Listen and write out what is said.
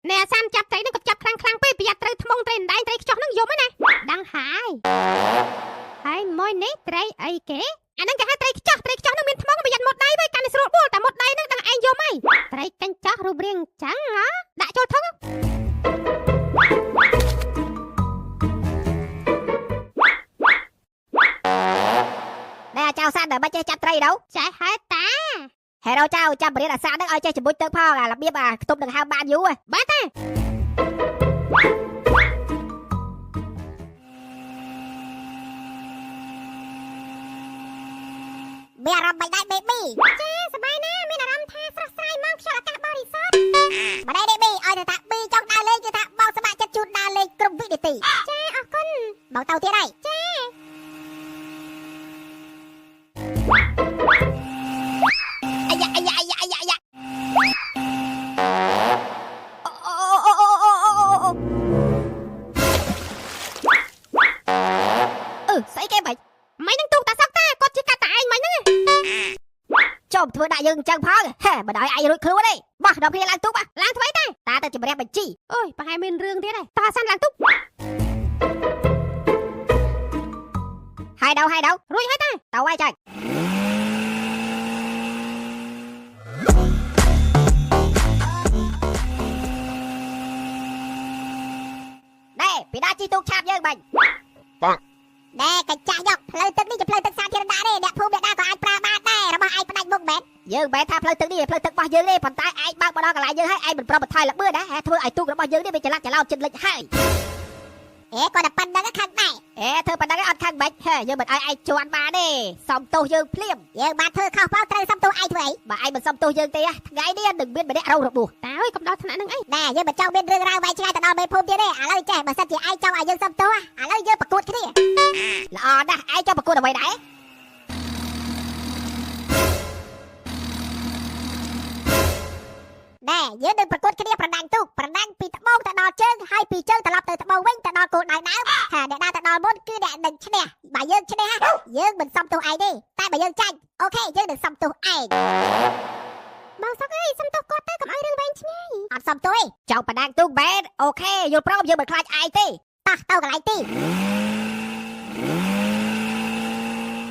nè Sam chặtត្រីនឹងក៏ចាប់ខ្លាំងៗពេកប្រយ័ត្នត្រូវថ្មងត្រីដៃត្រីខ្ចោះនឹងយំណាដឹងហើយមួយនេះត្រីអីគេអានឹងគេហៅត្រីខ្ចោះនឹងមានថ្មងប្រយ័ត្នមុតដៃវិញកាន់តែស្រួលបួលតែមុតដៃនឹងដឹងឯងយំហីត្រីកញ្ចក់រូបរាងអញ្ចឹងហ៎ដាក់ចូលធុងណែចៅសានដល់មិនចេះចាប់ត្រីđâuចេះហេតុតាហេរ៉ូចៅចាំបរិយាអាសានឹងឲ្យចេះជំនួយទឹកផងអារបៀបអាខ្ទប់នឹងហើមបានយូរបាទតាមានអារម្មណ៍មិនដែរ baby ចាសប្បាយណាស់មានអារម្មណ៍ថាស្រស់ស្រាយមកខ្យល់អាកាសបរិសុទ្ធម្ដេច baby ឲ្យទៅថា B ចង់ដើរលេងគឺថាបងសម្បត្តិចិត្តជូនដើរលេងគ្រប់វិនាទីចាអរគុណបងទៅទៀតហើយចាអាយ៉ាស្អីគេបាច់មិននឹងទូកតាសក់តាគាត់ជិះកាត់តាឯងមិនហ្នឹងចូលធ្វើដាក់យើងអញ្ចឹងផងហេមិនឲ្យឯងរួចខ្លួនទេបោះដល់គ្នាឡើងទូកឡើងធ្វើអីតាទៅជំរាបបញ្ជីអូយប្រហែលមានរឿងទៀតហើយតោះអាសានឡើងទូកហើយដល់រួចហើយតាទៅហើយចាច់ណែពីដាជីទូកឆាបយើងបាញ់បងណែកញ្ចាស់យកផ្លូវទឹកនេះជាផ្លូវទឹកសាធារណៈទេអ្នកភូមិអ្នកណាក៏អាចប្រើបានដែររបស់ឯងផ្ដាច់មុខមែនយើងបែរថាផ្លូវទឹកនេះផ្លូវទឹករបស់យើងទេប៉ុន្តែឯងបើកមកដល់កន្លែងយើងហើយឯងមិនប្រមបន្ថយល្បឿនណាធ្វើឲ្យទូករបស់យើងនេះវាចល័តចលោតចិត្តលិចហើយគាត់តែប៉ុណ្្នឹងខឹងដែរធ្វើប៉ុណ្្នឹងអត់ខឹងបាច់យើងមិនឲ្យឯងជន់បានទេសុំទោសយើងភ្លាមយើងបានធ្វើខុសផងត្រូវសុំទោសឯងធ្វើអីបើឯងមិនសុំទោសយើងទេថ្ងៃនេះនឹងមានម្នាក់រងរបួសតើអើយកំដៅថ្នាក់នឹងអីណែយើងមិនចង់មានរឿងរ៉ាវវែងឆ្ងាយទៅដល់មេភូមិទៀតទេឥឡូវចេះបើសិនជាឯងចង់ឲ្យយើងសុំទោសឥឡូវយើងប្រកួតគ្នាល្អណាស់ឯងចង់ប្រកួតអ្វីដែរណែយើងនឹងប្រកួតគ្នាប្រដាំងទូកប្រដាំងពីត្បូងទៅដល់ជើងហើយពីជើងត្រឡប់ទៅត្បូងវិញទៅដល់គោលដៅដើមហើយអ្នកណាទៅដល់មុនគឺអ្នកនឹងឈ្នះបើយើងឈ្នះយើងមិនសុំទោសឯងទេតែបើយើងចាញ់អូខេយើងនឹងសុំទោសឯងបងសុកអើយសុំទោសគាត់ទៅកុំឲ្យរឿងវែងឆ្ងាយអត់សុំទោសទេចង់ប្រដាំងទូកបែនអូខេយល់ព្រមយើងមិនខ្លាចឯងទេតោះទៅកន្លែងទី